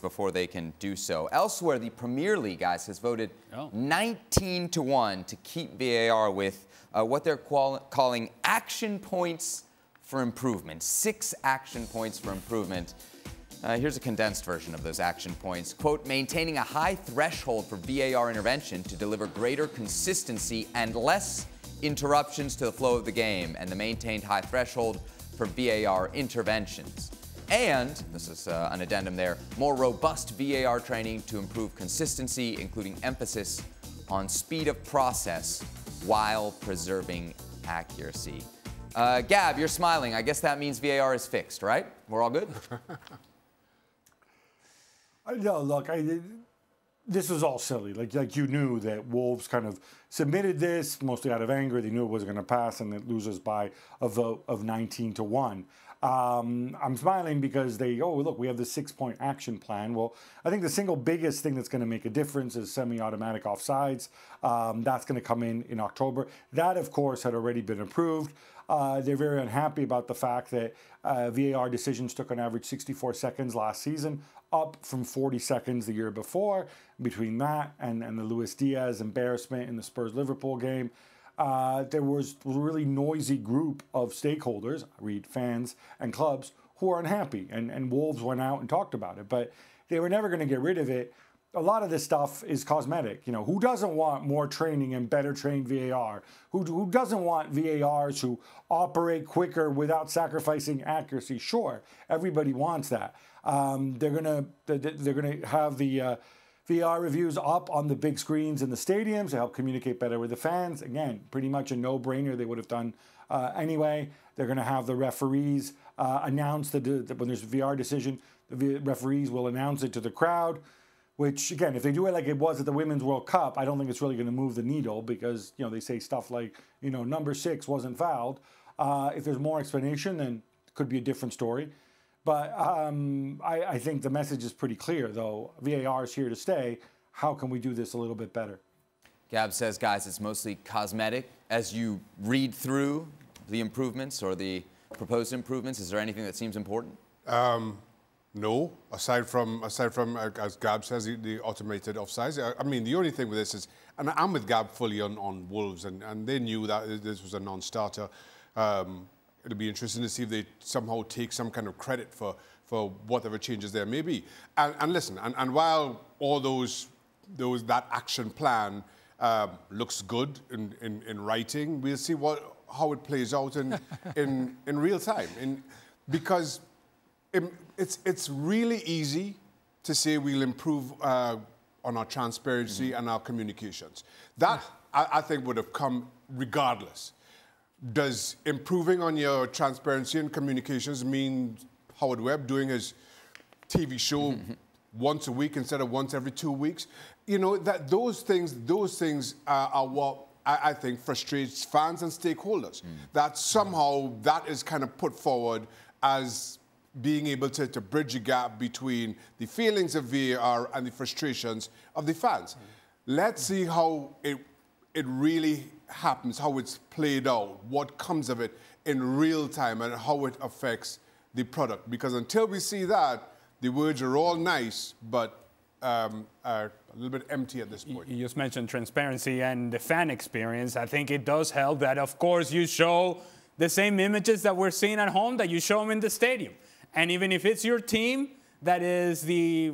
before they can do so. Elsewhere, the Premier League, guys, has voted 19-1 to keep VAR with what they're calling action points for improvement. 6 action points for improvement. Here's a condensed version of those action points. Quote, maintaining a high threshold for VAR intervention to deliver greater consistency and less interruptions to the flow of the game, and the maintained high threshold for VAR interventions. And, this is an addendum there, more robust VAR training to improve consistency, including emphasis on speed of process while preserving accuracy. Gab, you're smiling. I guess that means VAR is fixed, right? We're all good? No, look, this was all silly. Like you knew that Wolves kind of submitted this mostly out of anger. They knew it wasn't going to pass, and it loses by a vote of 19-1. I'm smiling because look, we have the 6-point action plan. Well, I think the single biggest thing that's going to make a difference is semi-automatic offsides. That's going to come in October. That, of course, had already been approved. They're very unhappy about the fact that VAR decisions took on average 64 seconds last season, up from 40 seconds the year before. Between that and the Luis Diaz embarrassment in the Spurs-Liverpool game, there was a really noisy group of stakeholders, read fans and clubs, who are unhappy. And Wolves went out and talked about it. But they were never going to get rid of it. A lot of this stuff is cosmetic. You know, who doesn't want more training and better trained VAR? Who doesn't want VARs who operate quicker without sacrificing accuracy? Sure, everybody wants that. They're gonna have the VAR reviews up on the big screens in the stadiums to help communicate better with the fans. Again, pretty much a no-brainer. They would have done anyway. They're going to have the referees announce that when there's a VAR decision, the referees will announce it to the crowd. Which, again, if they do it like it was at the Women's World Cup, I don't think it's really going to move the needle because, they say stuff like, number 6 wasn't fouled. If there's more explanation, then it could be a different story. But I think the message is pretty clear, though. VAR is here to stay. How can we do this a little bit better? Gab says, guys, it's mostly cosmetic. As you read through the improvements or the proposed improvements, is there anything that seems important? No, aside from as Gab says, the automated offsides. I mean, the only thing with this is, and I'm with Gab fully on Wolves, and they knew that this was a non-starter. It'll be interesting to see if they somehow take some kind of credit for whatever changes there may be. And listen, and while all that action plan looks good in writing, we'll see how it plays out in real time. Because it's really easy to say we'll improve on our transparency and our communications. That, I think, would have come regardless. Does improving on your transparency and communications mean Howard Webb doing his TV show once a week instead of once every 2 weeks? That those things are what I think frustrates fans and stakeholders. That somehow that is kind of put forward as being able to bridge a gap between the feelings of VAR and the frustrations of the fans. Let's see how it really happens, how it's played out, what comes of it in real time, and how it affects the product. Because until we see that, the words are all nice, but are a little bit empty at this point. You just mentioned transparency and the fan experience. I think it does help that, of course, you show the same images that we're seeing at home that you show them in the stadium. And even if it's your team that is the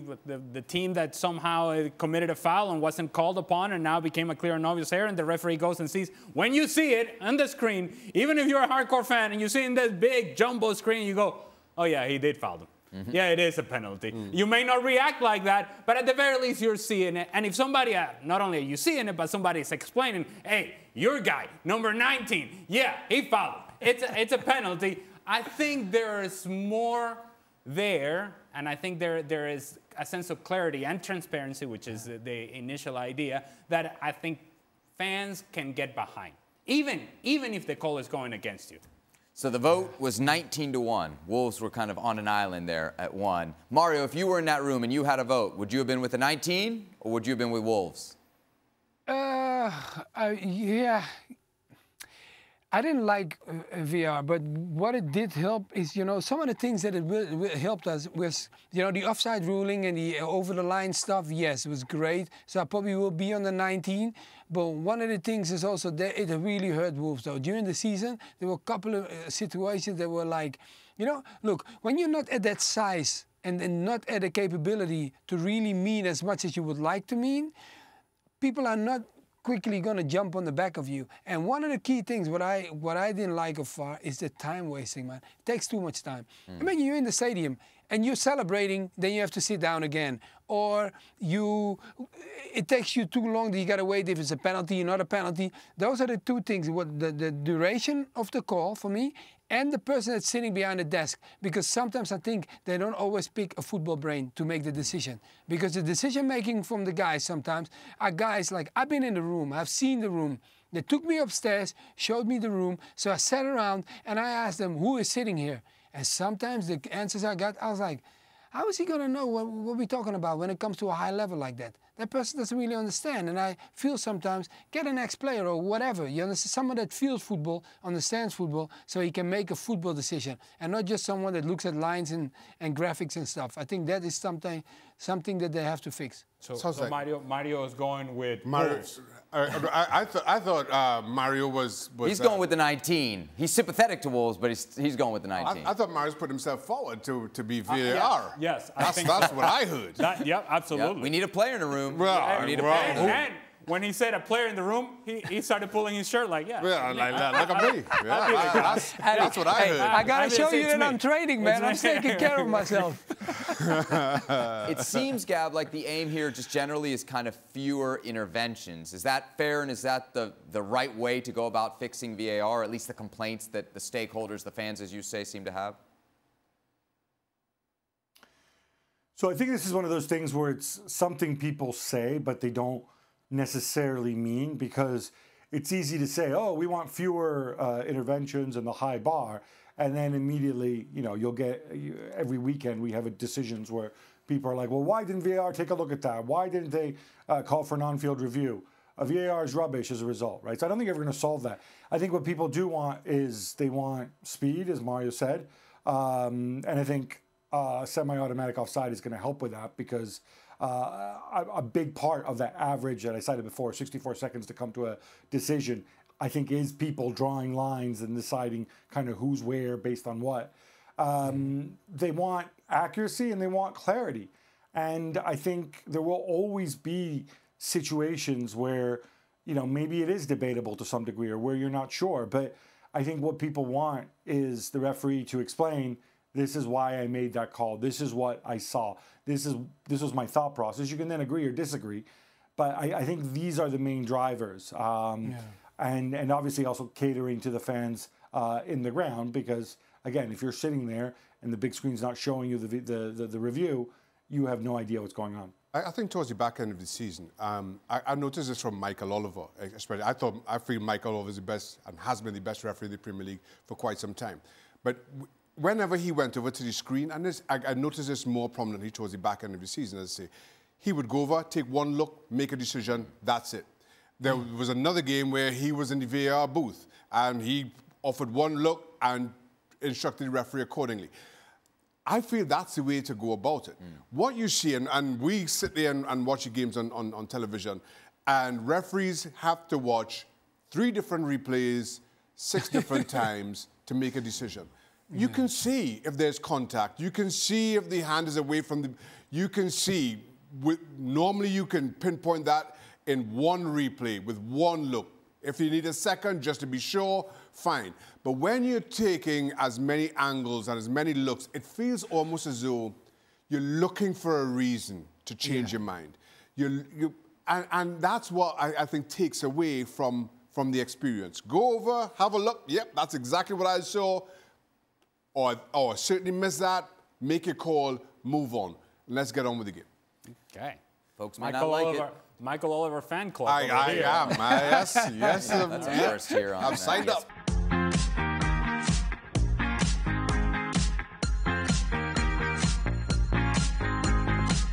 team that somehow committed a foul and wasn't called upon and now became a clear and obvious error, and the referee goes and sees, when you see it on the screen, even if you're a hardcore fan and you see in this big jumbo screen, you go, oh yeah, he did foul them. Yeah, it is a penalty. You may not react like that, but at the very least you're seeing it. And if somebody, not only are you seeing it, but somebody's explaining, hey, your guy, number 19, yeah, he fouled. It's a penalty. I think there is more there, and I think there is a sense of clarity and transparency, which is the initial idea, that I think fans can get behind, even if the call is going against you. So the vote was 19-1. Wolves were kind of on an island there at 1. Mario, if you were in that room and you had a vote, would you have been with the 19 or would you have been with Wolves? Yeah. I didn't like VR, but what it did help is, some of the things that it helped us was, the offside ruling and the over-the-line stuff. Yes, it was great. So I probably will be on the 19. But one of the things is also that it really hurt Wolves, though. During the season, there were a couple of situations that were like, look, when you're not at that size and not at a capability to really mean as much as you would like to mean, people are not quickly going to jump on the back of you. And one of the key things, what I didn't like of VAR is the time wasting, man. It takes too much time. I mean, you're in the stadium and you're celebrating, then you have to sit down again. Or it takes you too long that you got to wait if it's a penalty, not a penalty. Those are the two things, what the duration of the call for me and the person that's sitting behind the desk. Because sometimes I think they don't always pick a football brain to make the decision. Because the decision making from the guys sometimes are guys like, I've been in the room, I've seen the room. They took me upstairs, showed me the room. So I sat around and I asked them, who is sitting here? And sometimes the answers I got, I was like, how is he going to know what we're talking about when it comes to a high level like that? That person doesn't really understand. And I feel sometimes, get an ex-player or whatever. You understand? Someone that feels football, understands football, so he can make a football decision. And not just someone that looks at lines and graphics and stuff. I think that is something that they have to fix. So Mario is going with Wolves. I thought Mario was he's going with the 19. He's sympathetic to Wolves, but he's going with the 19. I thought Mario's put himself forward to be VAR. Yes, that's what I heard. Yep, absolutely. Yep, we need a player in the room. Well, we need a player in the room. And when he said a player in the room, he started pulling his shirt like, like look at me. Yeah, that's what I heard. I got to show you that I'm trading, man. I'm taking care of myself. It seems, Gab, like the aim here just generally is kind of fewer interventions. Is that fair, and is that the right way to go about fixing VAR, or at least the complaints that the stakeholders, the fans, as you say, seem to have? So I think this is one of those things where it's something people say, but they don't necessarily mean, because it's easy to say, oh, we want fewer interventions and the high bar, and then immediately, you'll get, every weekend we have decisions where people are like, well, why didn't VAR take a look at that? Why didn't they call for an on-field review? VAR is rubbish as a result, right? So I don't think you're ever going to solve that. I think what people do want is they want speed, as Mario said, and I think semi-automatic offside is going to help with that, because a big part of that average that I cited before, 64 seconds to come to a decision, I think is people drawing lines and deciding kind of who's where based on what. They want accuracy and they want clarity. And I think there will always be situations where, maybe it is debatable to some degree, or where you're not sure. But I think what people want is the referee to explain, this is why I made that call. This is what I saw. This was my thought process. You can then agree or disagree, but I think these are the main drivers. And obviously also catering to the fans in the ground, because again, if you're sitting there and the big screen's not showing you the review, you have no idea what's going on. I think towards the back end of the season, I noticed this from Michael Oliver, especially. I feel Michael Oliver is the best and has been the best referee in the Premier League for quite some time. But whenever he went over to the screen, and I noticed this more prominently towards the back end of the season, as I say, he would go over, take one look, make a decision, that's it. There was another game where he was in the VAR booth, and he offered one look and instructed the referee accordingly. I feel that's the way to go about it. What you see, and we sit there and watch the games on television, and referees have to watch 3 different replays 6 different times to make a decision. You can see if there's contact. You can see if the hand is away from the... You can see... Normally you can pinpoint that in one replay with one look. If you need a second just to be sure, fine. But when you're taking as many angles and as many looks, it feels almost as though you're looking for a reason to change your mind. And that's what I think takes away from the experience. Go over, have a look. Yep, that's exactly what I saw. Or certainly miss that, make your call, move on. Let's get on with the game. Okay. Folks might not like it. Michael Oliver fan club. I am. Yes. That's a first here on I've signed up.